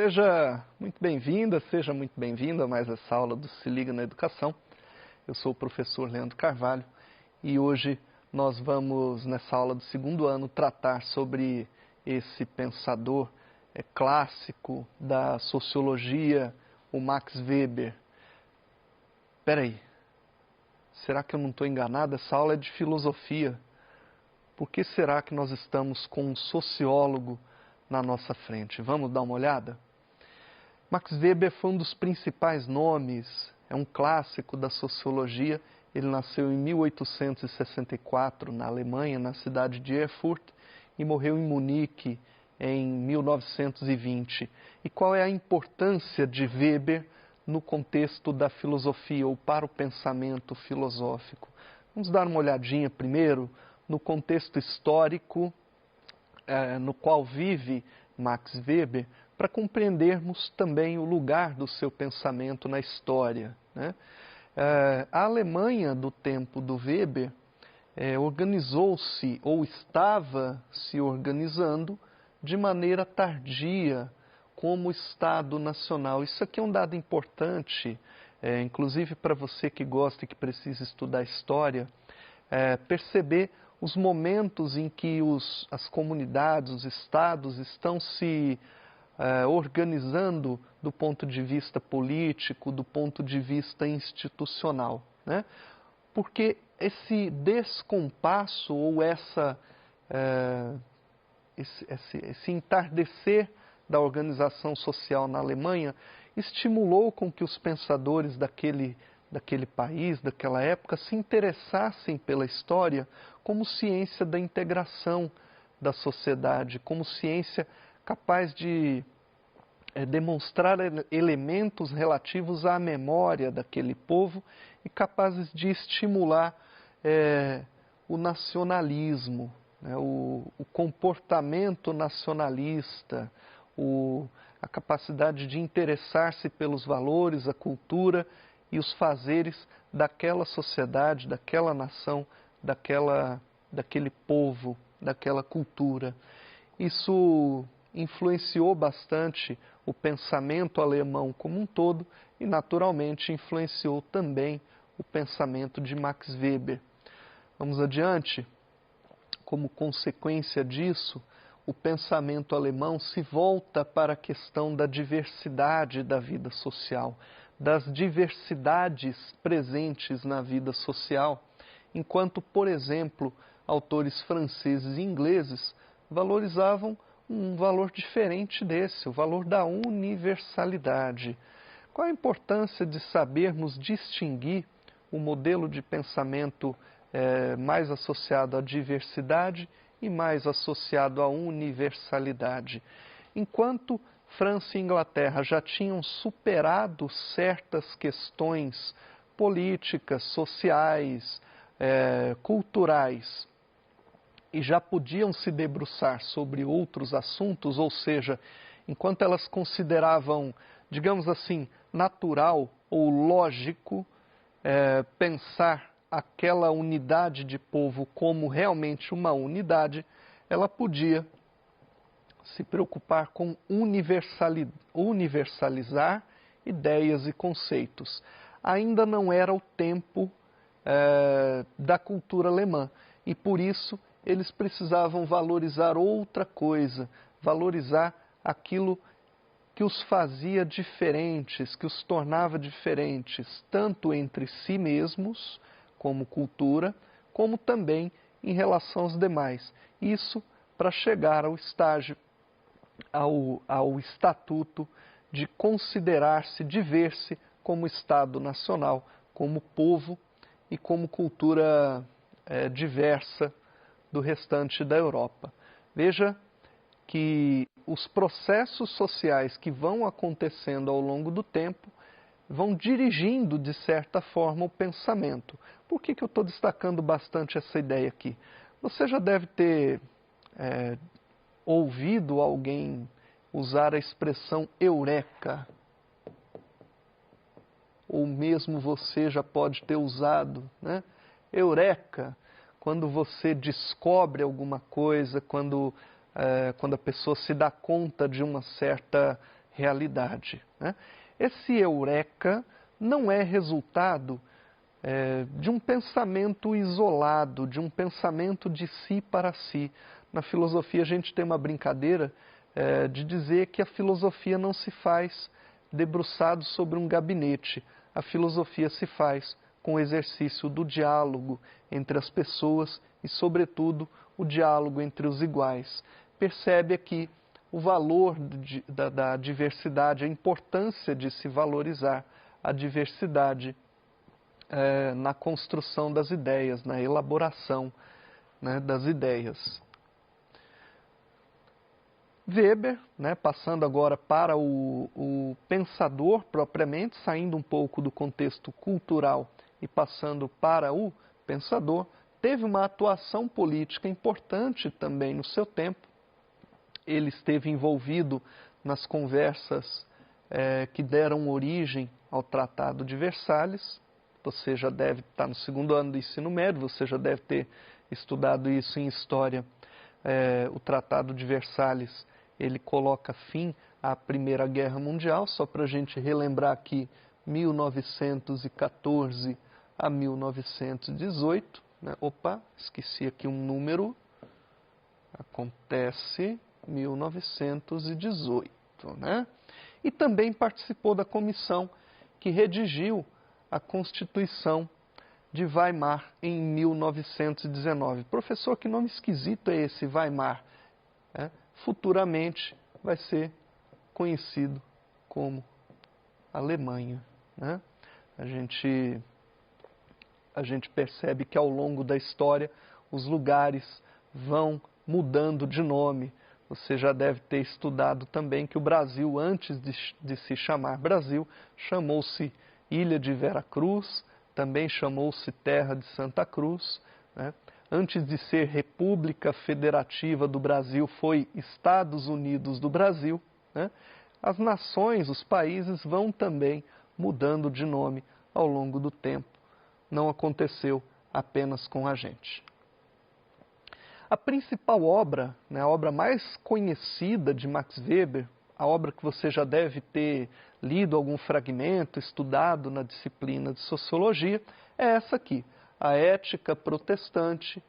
Seja muito bem-vinda, seja muito bem-vindo a mais essa aula do Se Liga na Educação. Eu sou o professor Leandro Carvalho e hoje nós vamos, nessa aula do segundo ano, tratar sobre esse pensador clássico da sociologia, o Max Weber. Espera aí, será que eu não estou enganado? Essa aula é de filosofia. Por que será que nós estamos com um sociólogo na nossa frente? Vamos dar uma olhada? Max Weber foi um dos principais nomes, é um clássico da sociologia. Ele nasceu em 1864 na Alemanha, na cidade de Erfurt, e morreu em Munique em 1920. E qual é a importância de Weber no contexto da filosofia ou para o pensamento filosófico? Vamos dar uma olhadinha primeiro no contexto histórico no qual vive Max Weber, para compreendermos também o lugar do seu pensamento na história, né? A Alemanha do tempo do Weber organizou-se ou estava se organizando de maneira tardia como Estado nacional. Isso aqui é um dado importante, inclusive para você que gosta e que precisa estudar história, perceber os momentos em que as comunidades, os estados estão se organizando do ponto de vista político, do ponto de vista institucional, né? Porque esse descompasso ou esse entardecer da organização social na Alemanha estimulou com que os pensadores daquele país, daquela época, se interessassem pela história como ciência da integração da sociedade, como ciência capaz de demonstrar elementos relativos à memória daquele povo e capazes de estimular o nacionalismo, né, o comportamento nacionalista, a capacidade de interessar-se pelos valores, a cultura e os fazeres daquela sociedade, daquela nação, daquele povo, daquela cultura. Isso influenciou bastante o pensamento alemão como um todo e, naturalmente, influenciou também o pensamento de Max Weber. Vamos adiante. Como consequência disso, o pensamento alemão se volta para a questão da diversidade da vida social, das diversidades presentes na vida social, enquanto, por exemplo, autores franceses e ingleses valorizavam um valor diferente desse, o valor da universalidade. Qual a importância de sabermos distinguir o modelo de pensamento mais associado à diversidade e mais associado à universalidade? Enquanto França e Inglaterra já tinham superado certas questões políticas, sociais, culturais, e já podiam se debruçar sobre outros assuntos, ou seja, enquanto elas consideravam, digamos assim, natural ou lógico pensar aquela unidade de povo como realmente uma unidade, ela podia se preocupar com universalizar ideias e conceitos. Ainda não era o tempo da cultura alemã e, por isso, eles precisavam valorizar outra coisa, valorizar aquilo que os fazia diferentes, que os tornava diferentes, tanto entre si mesmos, como cultura, como também em relação aos demais. Isso para chegar ao estágio, ao estatuto de considerar-se, de ver-se como Estado nacional, como povo e como cultura diversa do restante da Europa. Veja que os processos sociais que vão acontecendo ao longo do tempo vão dirigindo, de certa forma, o pensamento. Por que eu estou destacando bastante essa ideia aqui? Você já deve ter ouvido alguém usar a expressão eureka. Ou mesmo você já pode ter usado, né? Eureka, quando você descobre alguma coisa, quando a pessoa se dá conta de uma certa realidade, né? Esse eureka não é resultado de um pensamento isolado, de um pensamento de si para si. Na filosofia a gente tem uma brincadeira de dizer que a filosofia não se faz debruçado sobre um gabinete. A filosofia se faz com o exercício do diálogo entre as pessoas e, sobretudo, o diálogo entre os iguais. Percebe aqui o valor da diversidade, a importância de se valorizar a diversidade na construção das ideias, na elaboração, né, das ideias. Weber, né, passando agora para o pensador propriamente, saindo um pouco do contexto cultural e passando para o pensador, teve uma atuação política importante também no seu tempo. Ele esteve envolvido nas conversas que deram origem ao Tratado de Versalhes. Você já deve estar no segundo ano do ensino médio, você já deve ter estudado isso em história. O Tratado de Versalhes, ele coloca fim à Primeira Guerra Mundial, só para a gente relembrar aqui, 1914 a 1918. Né? Opa, esqueci aqui um número. Acontece 1918, né? E também participou da comissão que redigiu a Constituição de Weimar em 1919. Professor, que nome esquisito é esse, Weimar? Futuramente vai ser conhecido como Alemanha, né? A gente percebe que ao longo da história os lugares vão mudando de nome. Você já deve ter estudado também que o Brasil, antes de se chamar Brasil, chamou-se Ilha de Veracruz, também chamou-se Terra de Santa Cruz, né? Antes de ser República Federativa do Brasil, foi Estados Unidos do Brasil, né? As nações, os países vão também mudando de nome ao longo do tempo. Não aconteceu apenas com a gente. A principal obra, né, a obra mais conhecida de Max Weber, a obra que você já deve ter lido algum fragmento, estudado na disciplina de Sociologia, é essa aqui, A Ética Protestante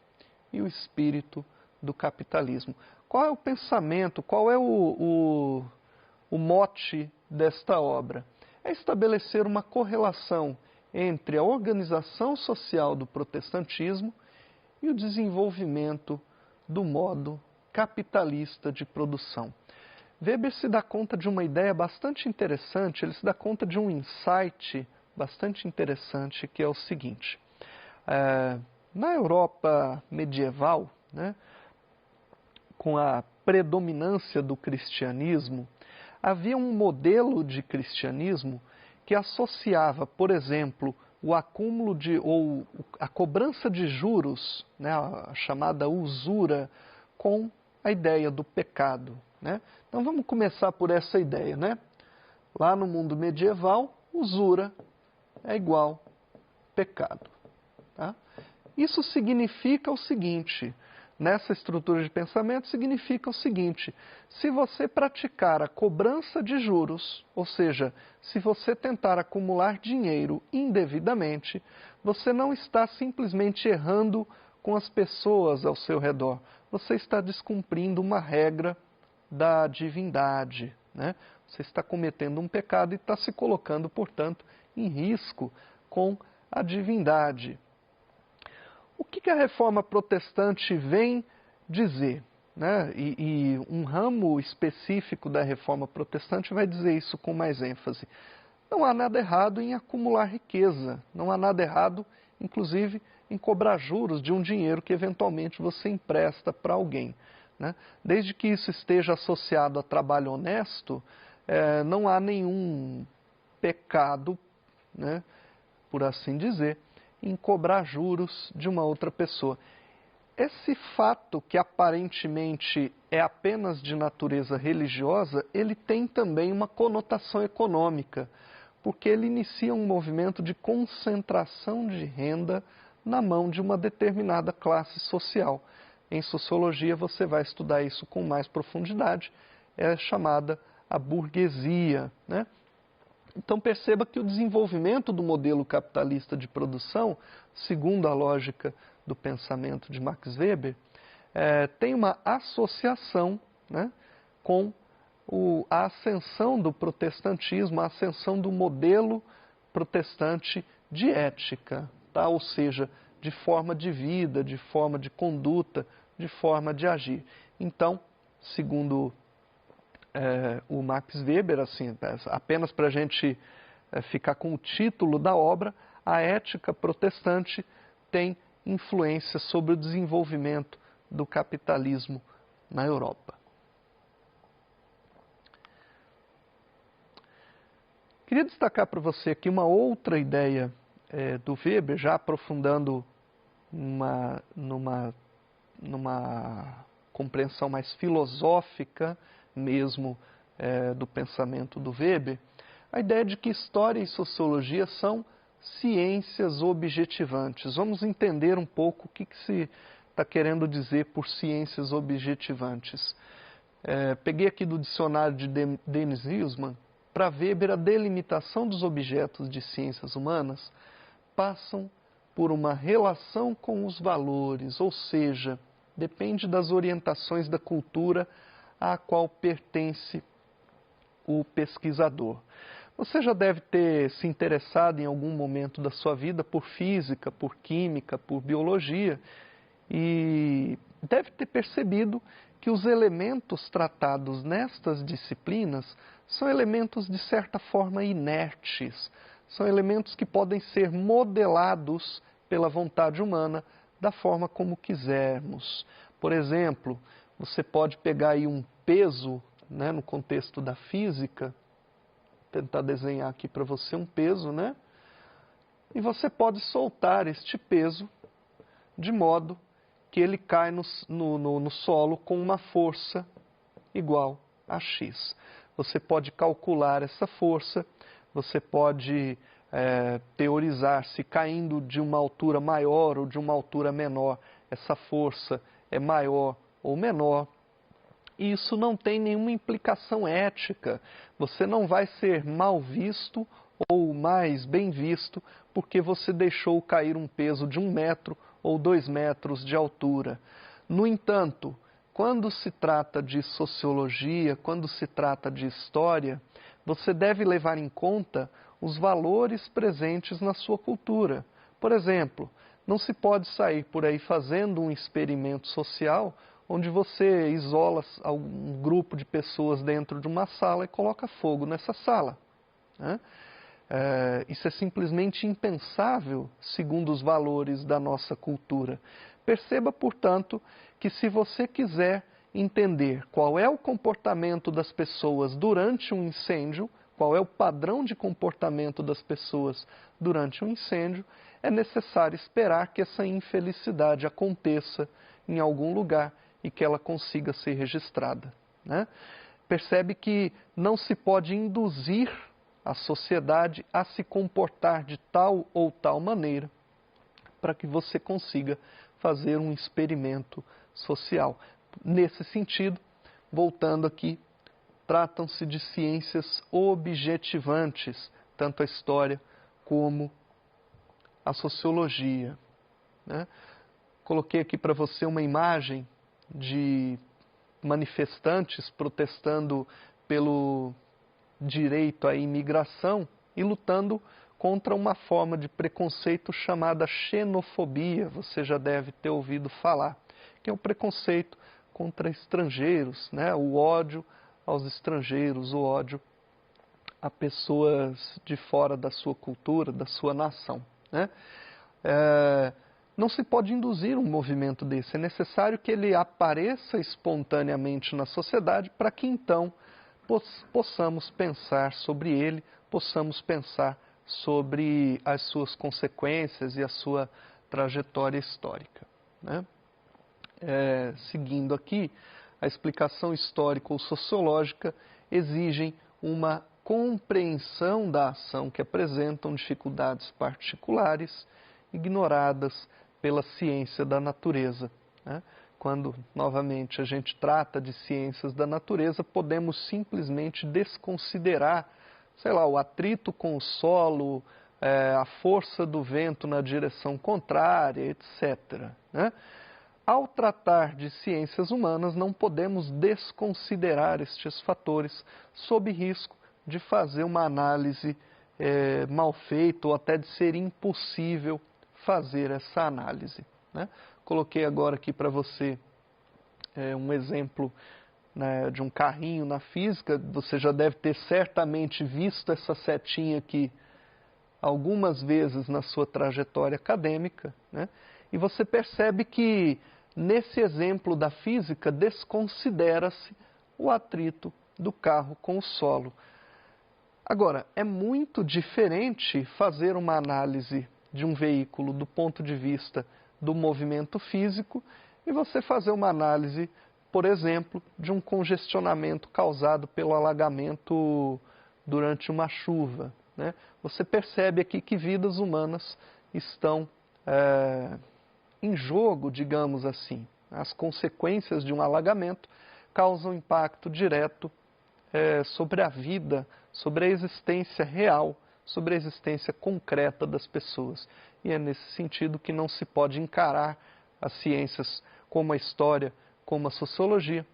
e o Espírito do Capitalismo. Qual é o pensamento, qual é o mote desta obra? É estabelecer uma correlação entre a organização social do protestantismo e o desenvolvimento do modo capitalista de produção. Weber se dá conta de uma ideia bastante interessante, ele se dá conta de um insight bastante interessante, que é o seguinte. Na Europa medieval, né, com a predominância do cristianismo, havia um modelo de cristianismo que associava, por exemplo, o acúmulo ou a cobrança de juros, né, a chamada usura, com a ideia do pecado, né? Então vamos começar por essa ideia, né? Lá no mundo medieval, usura é igual pecado. Tá? Isso significa o seguinte, nessa estrutura de pensamento significa o seguinte: se você praticar a cobrança de juros, ou seja, se você tentar acumular dinheiro indevidamente, você não está simplesmente errando com as pessoas ao seu redor, você está descumprindo uma regra da divindade, né? Você está cometendo um pecado e está se colocando, portanto, em risco com a divindade. O que a reforma protestante vem dizer? Né? E um ramo específico da reforma protestante vai dizer isso com mais ênfase. Não há nada errado em acumular riqueza, não há nada errado, inclusive, em cobrar juros de um dinheiro que eventualmente você empresta para alguém. Né? Desde que isso esteja associado a trabalho honesto, não há nenhum pecado, né, por assim dizer, em cobrar juros de uma outra pessoa. Esse fato, que aparentemente é apenas de natureza religiosa, ele tem também uma conotação econômica, porque ele inicia um movimento de concentração de renda na mão de uma determinada classe social. Em sociologia você vai estudar isso com mais profundidade, é chamada a burguesia, né? Então perceba que o desenvolvimento do modelo capitalista de produção, segundo a lógica do pensamento de Max Weber, tem uma associação, né, com a ascensão do protestantismo, a ascensão do modelo protestante de ética, tá? Ou seja, de forma de vida, de forma de conduta, de forma de agir. Então, segundo o Max Weber, assim, apenas para a gente ficar com o título da obra, a ética protestante tem influência sobre o desenvolvimento do capitalismo na Europa. Queria destacar para você aqui uma outra ideia do Weber, já aprofundando numa compreensão mais filosófica mesmo do pensamento do Weber, a ideia de que história e sociologia são ciências objetivantes. Vamos entender um pouco o que se está querendo dizer por ciências objetivantes. Peguei aqui do dicionário de Dennis Hillsman. Para Weber, a delimitação dos objetos de ciências humanas passam por uma relação com os valores, ou seja, depende das orientações da cultura à qual pertence o pesquisador. Você já deve ter se interessado em algum momento da sua vida por física, por química, por biologia, e deve ter percebido que os elementos tratados nestas disciplinas são elementos de certa forma inertes, são elementos que podem ser modelados pela vontade humana da forma como quisermos. Por exemplo, você pode pegar aí um peso, né, no contexto da física, tentar desenhar aqui para você um peso, né? E você pode soltar este peso de modo que ele cai no solo com uma força igual a x. Você pode calcular essa força, você pode teorizar se caindo de uma altura maior ou de uma altura menor, essa força é maior ou menor. E isso não tem nenhuma implicação ética. Você não vai ser mal visto ou mais bem visto porque você deixou cair um peso de 1 metro ou 2 metros de altura. No entanto, quando se trata de sociologia, quando se trata de história, você deve levar em conta os valores presentes na sua cultura. Por exemplo, não se pode sair por aí fazendo um experimento social onde você isola um grupo de pessoas dentro de uma sala e coloca fogo nessa sala, né? Isso é simplesmente impensável segundo os valores da nossa cultura. Perceba, portanto, que se você quiser entender qual é o comportamento das pessoas durante um incêndio, qual é o padrão de comportamento das pessoas durante um incêndio, é necessário esperar que essa infelicidade aconteça em algum lugar e que ela consiga ser registrada, né? Percebe que não se pode induzir a sociedade a se comportar de tal ou tal maneira para que você consiga fazer um experimento social. Nesse sentido, voltando aqui, tratam-se de ciências objetivantes, tanto a história como a sociologia, né? Coloquei aqui para você uma imagem de manifestantes protestando pelo direito à imigração e lutando contra uma forma de preconceito chamada xenofobia. Você já deve ter ouvido falar, que é o preconceito contra estrangeiros, né? O ódio aos estrangeiros, o ódio a pessoas de fora da sua cultura, da sua nação, né? Não se pode induzir um movimento desse, é necessário que ele apareça espontaneamente na sociedade para que então possamos pensar sobre ele, possamos pensar sobre as suas consequências e a sua trajetória histórica, né? Seguindo aqui, a explicação histórica ou sociológica exigem uma compreensão da ação que apresentam dificuldades particulares ignoradas pela ciência da natureza, né? quando, novamente, a gente trata de ciências da natureza, podemos simplesmente desconsiderar, sei lá, o atrito com o solo, a força do vento na direção contrária, etc., né? Ao tratar de ciências humanas, não podemos desconsiderar estes fatores, sob risco de fazer uma análise mal feita ou até de ser impossível fazer essa análise, né? Coloquei agora aqui para você um exemplo, né, de um carrinho na física. Você já deve ter certamente visto essa setinha aqui algumas vezes na sua trajetória acadêmica, né? E você percebe que nesse exemplo da física desconsidera-se o atrito do carro com o solo. Agora, é muito diferente fazer uma análise de um veículo do ponto de vista do movimento físico e você fazer uma análise, por exemplo, de um congestionamento causado pelo alagamento durante uma chuva, né? Você percebe aqui que vidas humanas estão em jogo, digamos assim. As consequências de um alagamento causam impacto direto sobre a vida, sobre a existência real, sobre a existência concreta das pessoas. E é nesse sentido que não se pode encarar as ciências como a história, como a sociologia,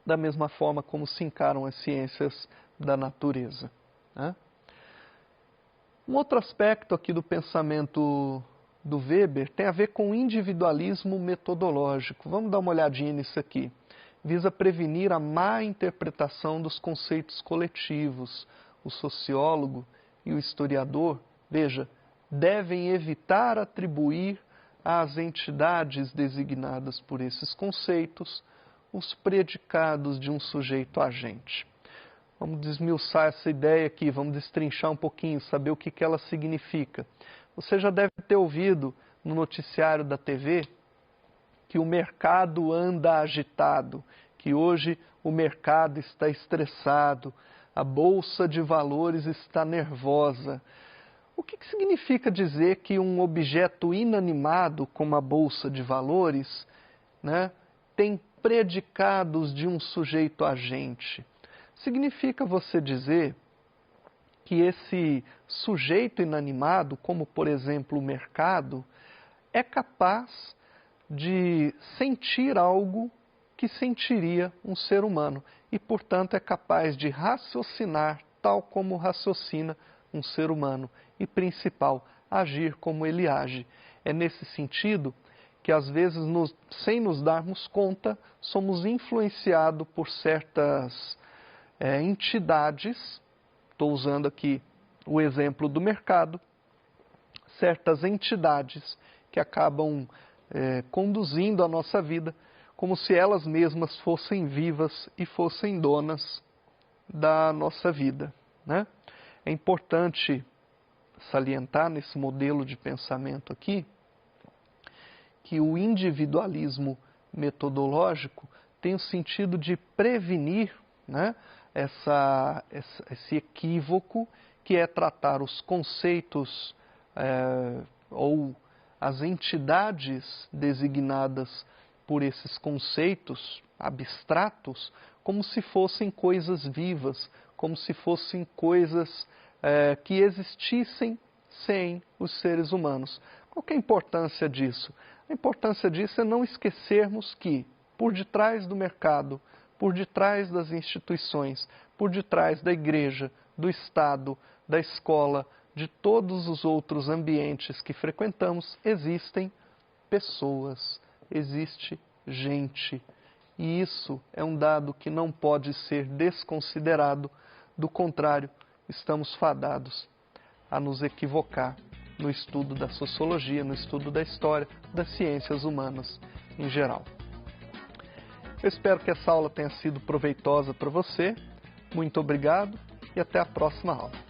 da mesma forma como se encaram as ciências da natureza, né? Um outro aspecto aqui do pensamento do Weber tem a ver com o individualismo metodológico. Vamos dar uma olhadinha nisso aqui. Visa prevenir a má interpretação dos conceitos coletivos. O sociólogo e o historiador, veja, devem evitar atribuir às entidades designadas por esses conceitos os predicados de um sujeito agente. Vamos desmiuçar essa ideia aqui, vamos destrinchar um pouquinho, saber o que ela significa. Você já deve ter ouvido no noticiário da TV que o mercado anda agitado, que hoje o mercado está estressado, a bolsa de valores está nervosa. O que significa dizer que um objeto inanimado, como a bolsa de valores, né, tem predicados de um sujeito agente? Significa você dizer que esse sujeito inanimado, como por exemplo o mercado, é capaz de sentir algo que sentiria um ser humano e, portanto, é capaz de raciocinar tal como raciocina um ser humano e, principal, agir como ele age. É nesse sentido que, às vezes, sem nos darmos conta, somos influenciados por certas entidades, estou usando aqui o exemplo do mercado, certas entidades que acabam conduzindo a nossa vida como se elas mesmas fossem vivas e fossem donas da nossa vida, né? É importante salientar nesse modelo de pensamento aqui que o individualismo metodológico tem o sentido de prevenir, né, esse equívoco que é tratar os conceitos ou as entidades designadas por esses conceitos abstratos como se fossem coisas vivas, como se fossem coisas que existissem sem os seres humanos. Qual que é a importância disso? A importância disso é não esquecermos que, por detrás do mercado, por detrás das instituições, por detrás da igreja, do Estado, da escola, de todos os outros ambientes que frequentamos, existem pessoas, existe gente. E isso é um dado que não pode ser desconsiderado, do contrário, estamos fadados a nos equivocar no estudo da sociologia, no estudo da história, das ciências humanas em geral. Eu espero que essa aula tenha sido proveitosa para você. Muito obrigado e até a próxima aula.